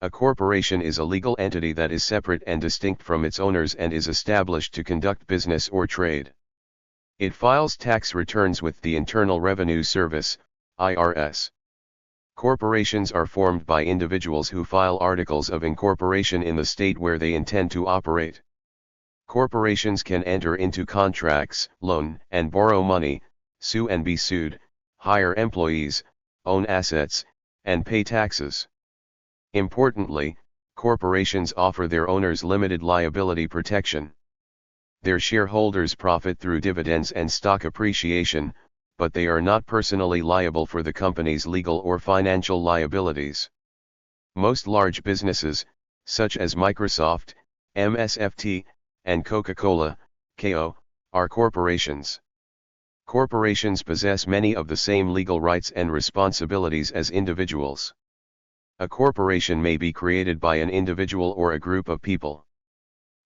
A corporation is a legal entity that is separate and distinct from its owners and is established to conduct business or trade. It files tax returns with the Internal Revenue Service, IRS. Corporations are formed by individuals who file articles of incorporation in the state where they intend to operate. Corporations can enter into contracts, loan and borrow money, sue and be sued, hire employees, own assets, and pay taxes. Importantly, corporations offer their owners limited liability protection. Their shareholders profit through dividends and stock appreciation, but they are not personally liable for the company's legal or financial liabilities. Most large businesses, such as Microsoft, MSFT, and Coca-Cola, KO, are corporations. Corporations possess many of the same legal rights and responsibilities as individuals. A corporation may be created by an individual or a group of people.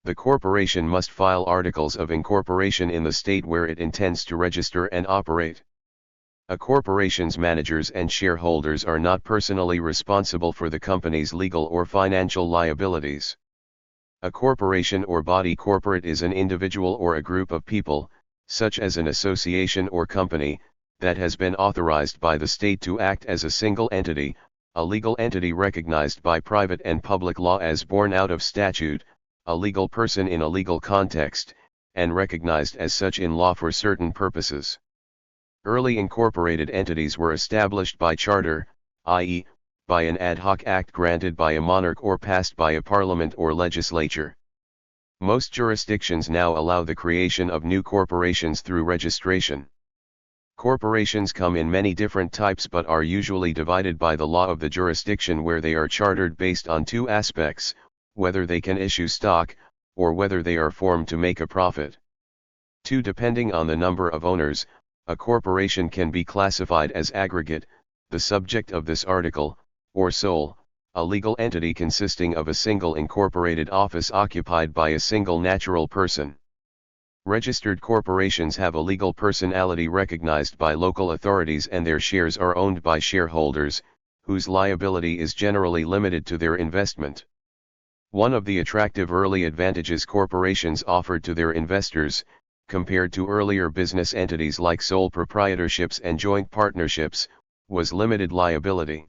The corporation must file articles of incorporation in the state where it intends to register and operate. A corporation's managers and shareholders are not personally responsible for the company's legal or financial liabilities. A corporation or body corporate is an individual or a group of people, such as an association or company, that has been authorized by the state to act as a single entity, a legal entity recognized by private and public law as born out of statute, a legal person in a legal context, and recognized as such in law for certain purposes. Early incorporated entities were established by charter, i.e., by an ad hoc act granted by a monarch or passed by a parliament or legislature. Most jurisdictions now allow the creation of new corporations through registration. Corporations come in many different types but are usually divided by the law of the jurisdiction where they are chartered based on two aspects: whether they can issue stock, or whether they are formed to make a profit. 2. Depending on the number of owners, a corporation can be classified as aggregate, the subject of this article, or sole, a legal entity consisting of a single incorporated office occupied by a single natural person. Registered corporations have a legal personality recognized by local authorities and their shares are owned by shareholders, whose liability is generally limited to their investment. One of the attractive early advantages corporations offered to their investors, compared to earlier business entities like sole proprietorships and joint partnerships, was limited liability.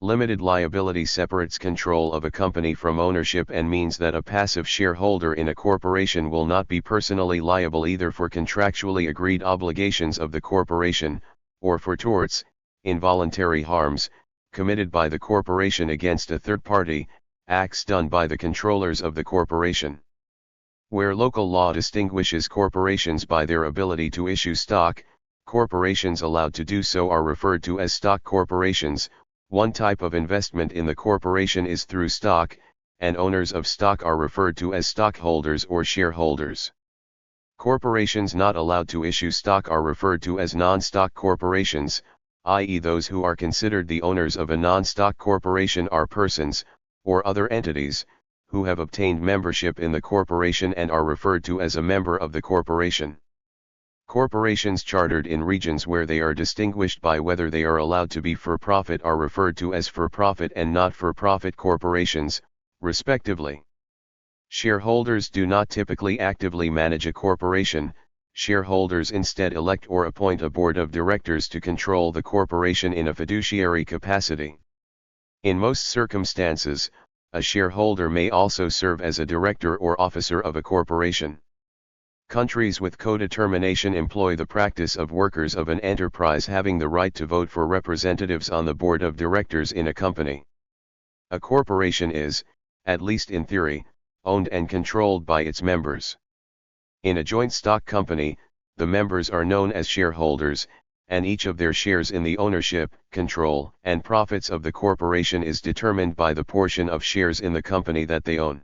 Limited liability separates control of a company from ownership and means that a passive shareholder in a corporation will not be personally liable either for contractually agreed obligations of the corporation, or for torts, involuntary harms, committed by the corporation against a third party, acts done by the controllers of the corporation. Where local law distinguishes corporations by their ability to issue stock, corporations allowed to do so are referred to as stock corporations. One type of investment in the corporation is through stock, and owners of stock are referred to as stockholders or shareholders. Corporations not allowed to issue stock are referred to as non-stock corporations, i.e. those who are considered the owners of a non-stock corporation are persons, or other entities, who have obtained membership in the corporation and are referred to as a member of the corporation. Corporations chartered in regions where they are distinguished by whether they are allowed to be for-profit are referred to as for-profit and not-for-profit corporations, respectively. Shareholders do not typically actively manage a corporation. Shareholders instead elect or appoint a board of directors to control the corporation in a fiduciary capacity. In most circumstances, a shareholder may also serve as a director or officer of a corporation. Countries with codetermination employ the practice of workers of an enterprise having the right to vote for representatives on the board of directors in a company. A corporation is, at least in theory, owned and controlled by its members. In a joint stock company, the members are known as shareholders, and each of their shares in the ownership, control, and profits of the corporation is determined by the portion of shares in the company that they own.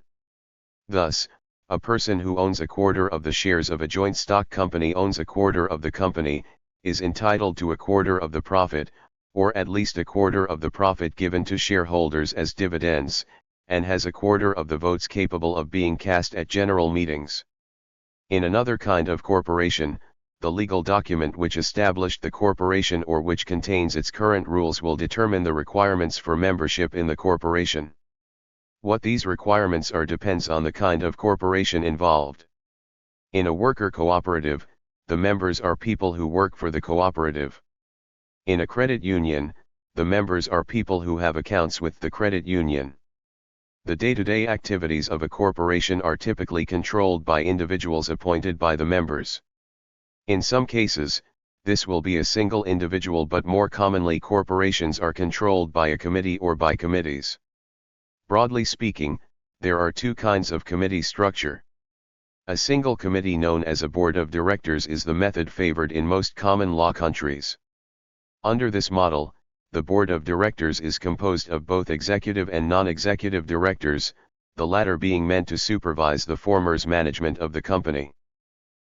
Thus, a person who owns a quarter of the shares of a joint stock company owns a quarter of the company, is entitled to a quarter of the profit, or at least a quarter of the profit given to shareholders as dividends, and has a quarter of the votes capable of being cast at general meetings. In another kind of corporation, the legal document which established the corporation or which contains its current rules will determine the requirements for membership in the corporation. What these requirements are depends on the kind of corporation involved. In a worker cooperative, the members are people who work for the cooperative. In a credit union, the members are people who have accounts with the credit union. The day-to-day activities of a corporation are typically controlled by individuals appointed by the members. In some cases, this will be a single individual, but more commonly corporations are controlled by a committee or by committees. Broadly speaking, there are two kinds of committee structure. A single committee known as a board of directors is the method favored in most common law countries. Under this model, the board of directors is composed of both executive and non-executive directors, the latter being meant to supervise the former's management of the company.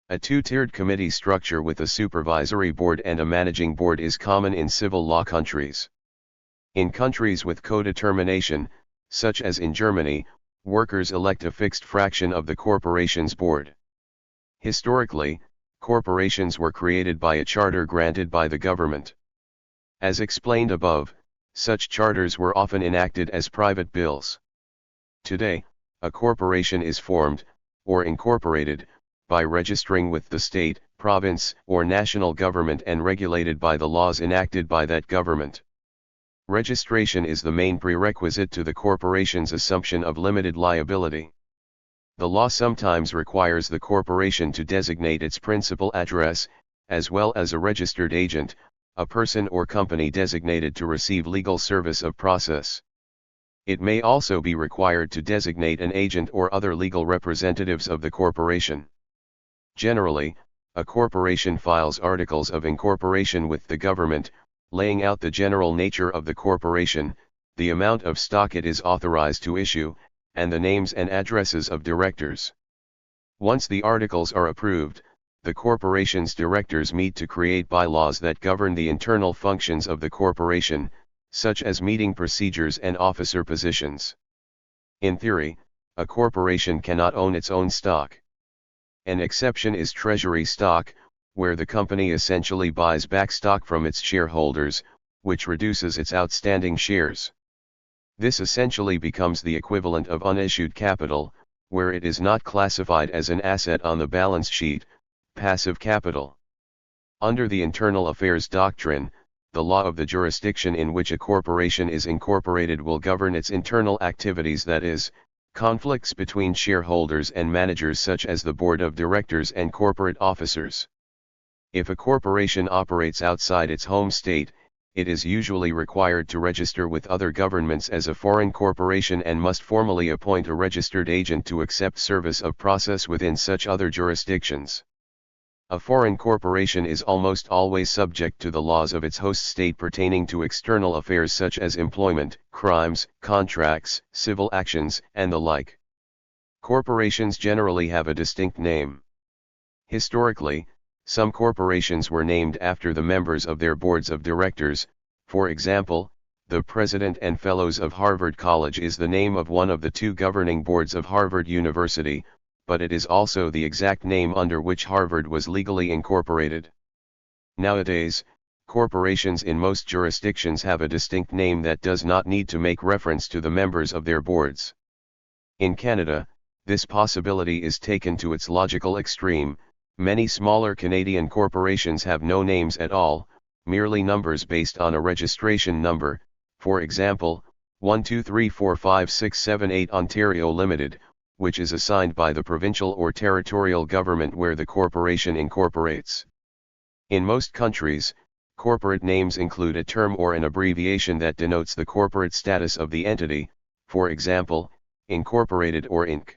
A two-tiered committee structure with a supervisory board and a managing board is common in civil law countries. In countries with codetermination, such as in Germany, workers elect a fixed fraction of the corporation's board. Historically, corporations were created by a charter granted by the government. As explained above, such charters were often enacted as private bills. Today, a corporation is formed, or incorporated, by registering with the state, province, or national government and regulated by the laws enacted by that government. Registration is the main prerequisite to the corporation's assumption of limited liability. The law sometimes requires the corporation to designate its principal address, as well as a registered agent, a person or company designated to receive legal service of process. It may also be required to designate an agent or other legal representatives of the corporation. Generally, a corporation files articles of incorporation with the government, laying out the general nature of the corporation, the amount of stock it is authorized to issue, and the names and addresses of directors. Once the articles are approved, the corporation's directors meet to create bylaws that govern the internal functions of the corporation, such as meeting procedures and officer positions. In theory, a corporation cannot own its own stock. An exception is treasury stock, where the company essentially buys back stock from its shareholders, which reduces its outstanding shares. This essentially becomes the equivalent of unissued capital, where it is not classified as an asset on the balance sheet, passive capital. Under the internal affairs doctrine, the law of the jurisdiction in which a corporation is incorporated will govern its internal activities, that is, conflicts between shareholders and managers such as the board of directors and corporate officers. If a corporation operates outside its home state, it is usually required to register with other governments as a foreign corporation and must formally appoint a registered agent to accept service of process within such other jurisdictions. A foreign corporation is almost always subject to the laws of its host state pertaining to external affairs such as employment, crimes, contracts, civil actions, and the like. Corporations generally have a distinct name. Historically, some corporations were named after the members of their boards of directors. For example, the President and Fellows of Harvard College is the name of one of the two governing boards of Harvard University, but it is also the exact name under which Harvard was legally incorporated. Nowadays, corporations in most jurisdictions have a distinct name that does not need to make reference to the members of their boards. In Canada, this possibility is taken to its logical extreme. Many smaller Canadian corporations have no names at all, merely numbers based on a registration number. For example, 1234567 Ontario Limited, which is assigned by the provincial or territorial government where the corporation incorporates. In most countries, corporate names include a term or an abbreviation that denotes the corporate status of the entity, for example, Incorporated or Inc.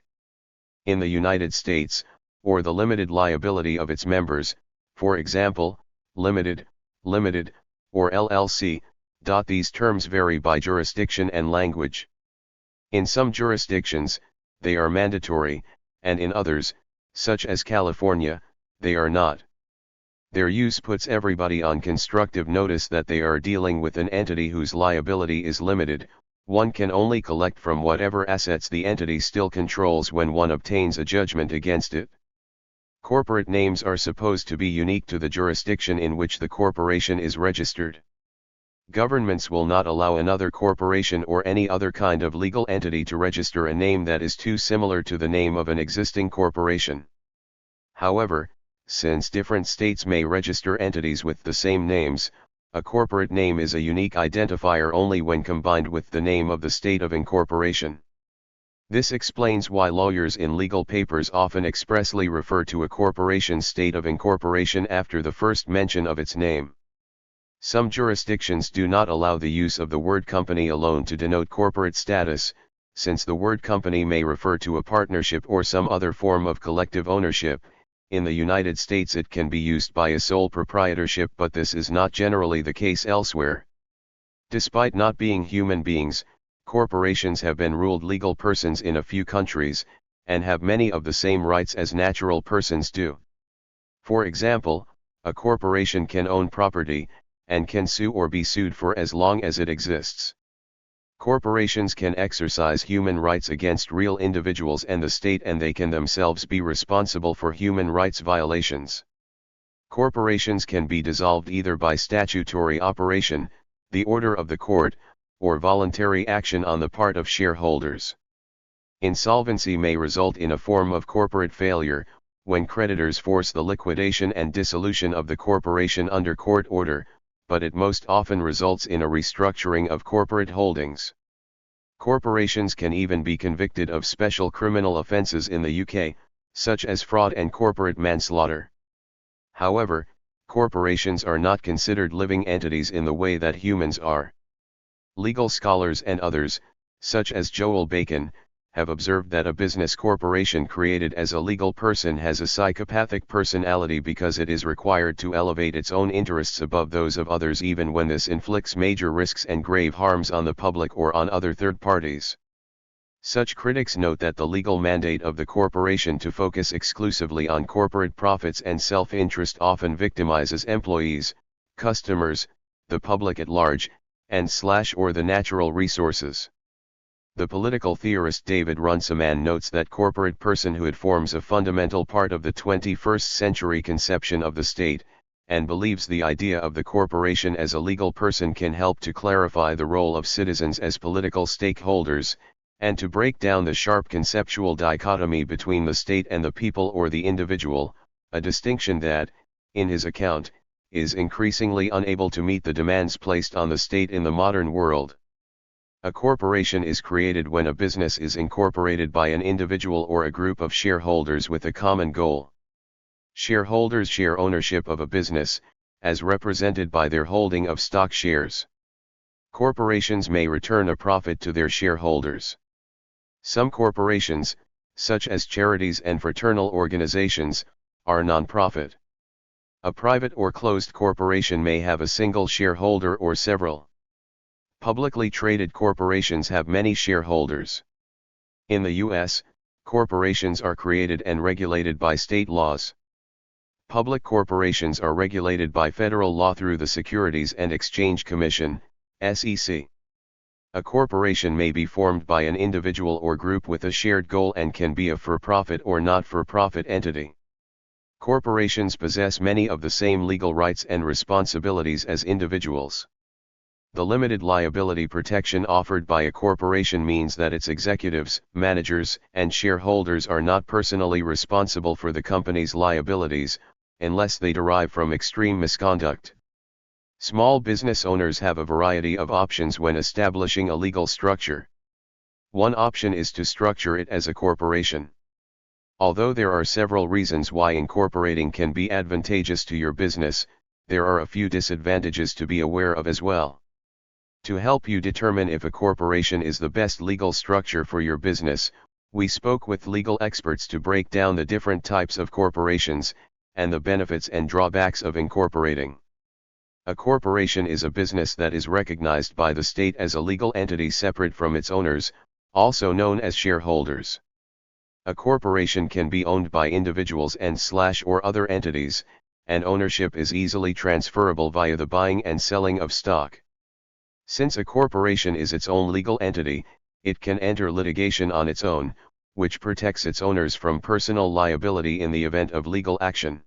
In the United States, or the limited liability of its members, for example, Limited, Limited, or LLC. These terms vary by jurisdiction and language. In some jurisdictions, they are mandatory, and in others, such as California, they are not. Their use puts everybody on constructive notice that they are dealing with an entity whose liability is limited. One can only collect from whatever assets the entity still controls when one obtains a judgment against it. Corporate names are supposed to be unique to the jurisdiction in which the corporation is registered. Governments will not allow another corporation or any other kind of legal entity to register a name that is too similar to the name of an existing corporation. However, since different states may register entities with the same names, a corporate name is a unique identifier only when combined with the name of the state of incorporation. This explains why lawyers in legal papers often expressly refer to a corporation's state of incorporation after the first mention of its name. Some jurisdictions do not allow the use of the word company alone to denote corporate status, since the word company may refer to a partnership or some other form of collective ownership. In the United States it can be used by a sole proprietorship, but this is not generally the case elsewhere. Despite not being human beings, corporations have been ruled legal persons in a few countries, and have many of the same rights as natural persons do. For example, a corporation can own property, and can sue or be sued for as long as it exists. Corporations can exercise human rights against real individuals and the state, and they can themselves be responsible for human rights violations. Corporations can be dissolved either by statutory operation, the order of the court, or voluntary action on the part of shareholders. Insolvency may result in a form of corporate failure, when creditors force the liquidation and dissolution of the corporation under court order, but it most often results in a restructuring of corporate holdings. Corporations can even be convicted of special criminal offences in the UK, such as fraud and corporate manslaughter. However, corporations are not considered living entities in the way that humans are. Legal scholars and others, such as Joel Bacon, have observed that a business corporation created as a legal person has a psychopathic personality because it is required to elevate its own interests above those of others, even when this inflicts major risks and grave harms on the public or on other third parties. Such critics note that the legal mandate of the corporation to focus exclusively on corporate profits and self-interest often victimizes employees, customers, the public at large, and/or the natural resources. The political theorist David Runciman notes that corporate personhood forms a fundamental part of the 21st century conception of the state, and believes the idea of the corporation as a legal person can help to clarify the role of citizens as political stakeholders, and to break down the sharp conceptual dichotomy between the state and the people or the individual, a distinction that, in his account, is increasingly unable to meet the demands placed on the state in the modern world. A corporation is created when a business is incorporated by an individual or a group of shareholders with a common goal. Shareholders share ownership of a business, as represented by their holding of stock shares. Corporations may return a profit to their shareholders. Some corporations, such as charities and fraternal organizations, are non-profit. A private or closed corporation may have a single shareholder or several. Publicly traded corporations have many shareholders. In the U.S., corporations are created and regulated by state laws. Public corporations are regulated by federal law through the Securities and Exchange Commission, SEC. A corporation may be formed by an individual or group with a shared goal and can be a for-profit or not-for-profit entity. Corporations possess many of the same legal rights and responsibilities as individuals. The limited liability protection offered by a corporation means that its executives, managers, and shareholders are not personally responsible for the company's liabilities, unless they derive from extreme misconduct. Small business owners have a variety of options when establishing a legal structure. One option is to structure it as a corporation. Although there are several reasons why incorporating can be advantageous to your business, there are a few disadvantages to be aware of as well. To help you determine if a corporation is the best legal structure for your business, we spoke with legal experts to break down the different types of corporations, and the benefits and drawbacks of incorporating. A corporation is a business that is recognized by the state as a legal entity separate from its owners, also known as shareholders. A corporation can be owned by individuals and/or other entities, and ownership is easily transferable via the buying and selling of stock. Since a corporation is its own legal entity, it can enter litigation on its own, which protects its owners from personal liability in the event of legal action.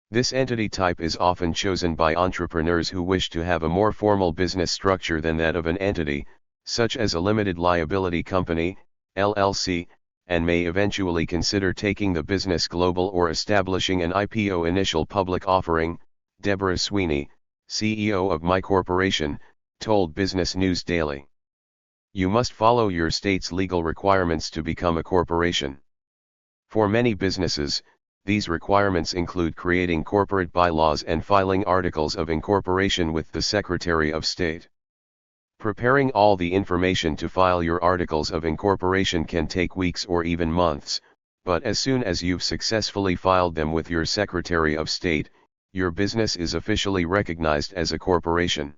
This entity type is often chosen by entrepreneurs who wish to have a more formal business structure than that of an entity, such as a limited liability company, LLC, and may eventually consider taking the business global or establishing an IPO. Initial public offering. Deborah Sweeney, CEO of My Corporation, told Business News Daily. You must follow your state's legal requirements to become a corporation. For many businesses, these requirements include creating corporate bylaws and filing articles of incorporation with the Secretary of State. Preparing all the information to file your articles of incorporation can take weeks or even months, but as soon as you've successfully filed them with your Secretary of State, your business is officially recognized as a corporation.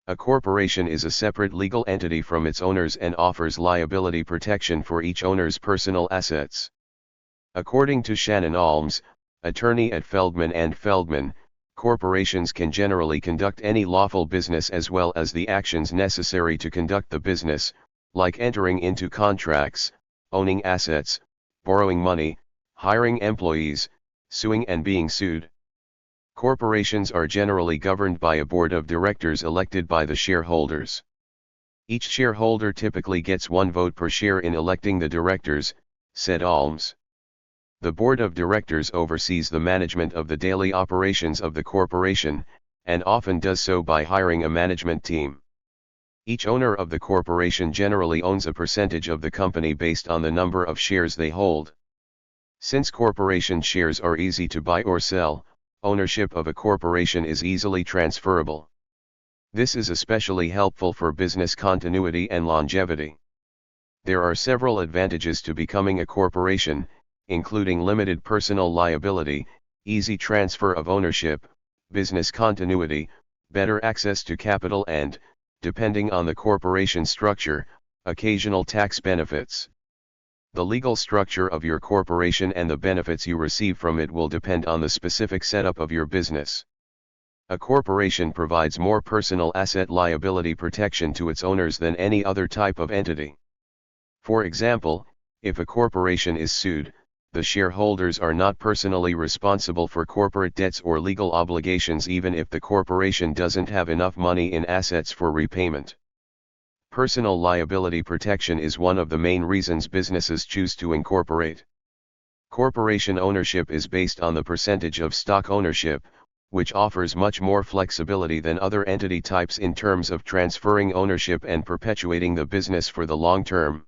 A corporation is a separate legal entity from its owners and offers liability protection for each owner's personal assets. According to Shannon Alms, attorney at Feldman & Feldman, corporations can generally conduct any lawful business as well as the actions necessary to conduct the business, like entering into contracts, owning assets, borrowing money, hiring employees, suing and being sued. Corporations are generally governed by a board of directors elected by the shareholders. Each shareholder typically gets one vote per share in electing the directors, said Alms. The board of directors oversees the management of the daily operations of the corporation, and often does so by hiring a management team. Each owner of the corporation generally owns a percentage of the company based on the number of shares they hold. Since corporation shares are easy to buy or sell, ownership of a corporation is easily transferable. This is especially helpful for business continuity and longevity. There are several advantages to becoming a corporation, including limited personal liability, easy transfer of ownership, business continuity, better access to capital and, depending on the corporation structure, occasional tax benefits. The legal structure of your corporation and the benefits you receive from it will depend on the specific setup of your business. A corporation provides more personal asset liability protection to its owners than any other type of entity. For example, if a corporation is sued, the shareholders are not personally responsible for corporate debts or legal obligations even if the corporation doesn't have enough money in assets for repayment. Personal liability protection is one of the main reasons businesses choose to incorporate. Corporation ownership is based on the percentage of stock ownership, which offers much more flexibility than other entity types in terms of transferring ownership and perpetuating the business for the long term.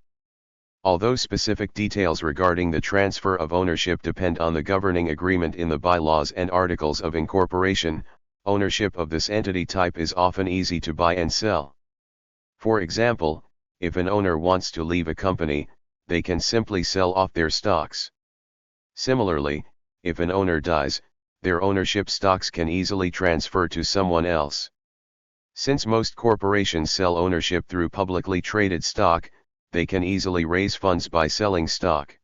Although specific details regarding the transfer of ownership depend on the governing agreement in the bylaws and articles of incorporation, ownership of this entity type is often easy to buy and sell. For example, if an owner wants to leave a company, they can simply sell off their stocks. Similarly, if an owner dies, their ownership stocks can easily transfer to someone else. Since most corporations sell ownership through publicly traded stock, they can easily raise funds by selling stock.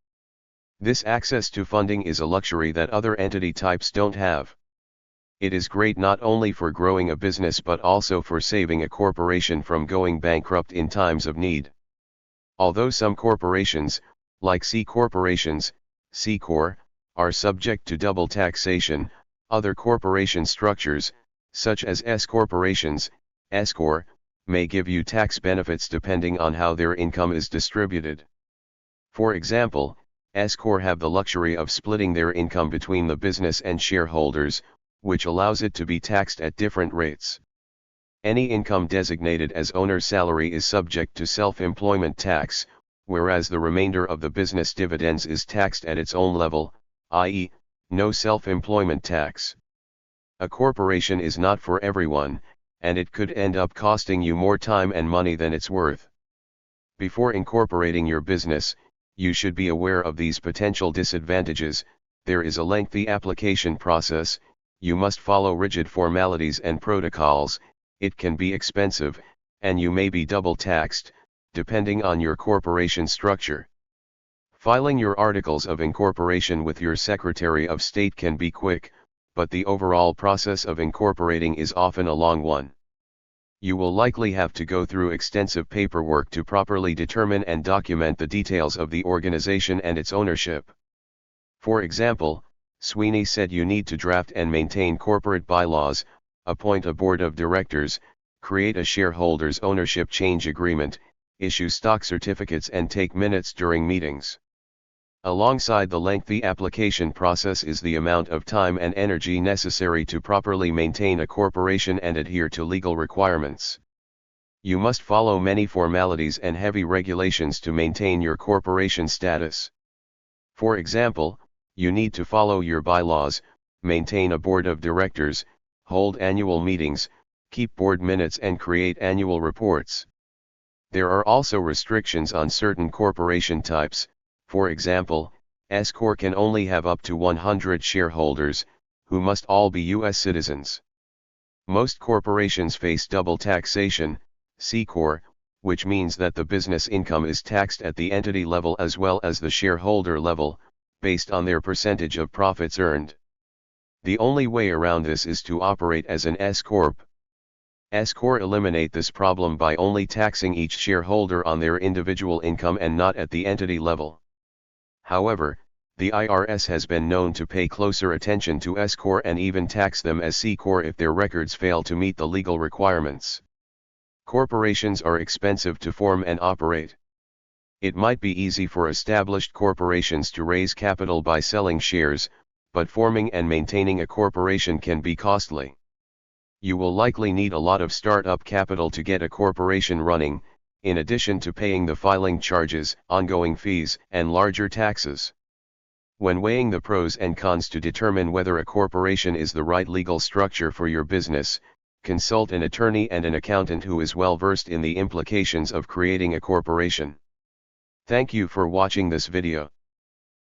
This access to funding is a luxury that other entity types don't have. It is great not only for growing a business but also for saving a corporation from going bankrupt in times of need. Although some corporations, like C corporations, C Corp, are subject to double taxation, other corporation structures, such as S corporations, S Corp, may give you tax benefits depending on how their income is distributed. For example, S Corp have the luxury of splitting their income between the business and shareholders, which allows it to be taxed at different rates. Any income designated as owner's salary is subject to self-employment tax, whereas the remainder of the business dividends is taxed at its own level, i.e., no self-employment tax. A corporation is not for everyone, and it could end up costing you more time and money than it's worth. Before incorporating your business, you should be aware of these potential disadvantages. There is a lengthy application process, you must follow rigid formalities and protocols, it can be expensive, and you may be double taxed, depending on your corporation structure. Filing your articles of incorporation with your Secretary of State can be quick, but the overall process of incorporating is often a long one. You will likely have to go through extensive paperwork to properly determine and document the details of the organization and its ownership. For example, Sweeney said you need to draft and maintain corporate bylaws, appoint a board of directors, create a shareholders ownership change agreement, issue stock certificates and take minutes during meetings. Alongside the lengthy application process is the amount of time and energy necessary to properly maintain a corporation and adhere to legal requirements. You must follow many formalities and heavy regulations to maintain your corporation status. For example, you need to follow your bylaws, maintain a board of directors, hold annual meetings, keep board minutes and create annual reports. There are also restrictions on certain corporation types. For example, S-Corp can only have up to 100 shareholders, who must all be U.S. citizens. Most corporations face double taxation, C-Corp, which means that the business income is taxed at the entity level as well as the shareholder level, based on their percentage of profits earned. The only way around this is to operate as an S-Corp. S-Corp eliminate this problem by only taxing each shareholder on their individual income and not at the entity level. However, the IRS has been known to pay closer attention to S-Corp and even tax them as C-Corp if their records fail to meet the legal requirements. Corporations are expensive to form and operate. It might be easy for established corporations to raise capital by selling shares, but forming and maintaining a corporation can be costly. You will likely need a lot of startup capital to get a corporation running, in addition to paying the filing charges, ongoing fees, and larger taxes. When weighing the pros and cons to determine whether a corporation is the right legal structure for your business, consult an attorney and an accountant who is well versed in the implications of creating a corporation. Thank you for watching this video.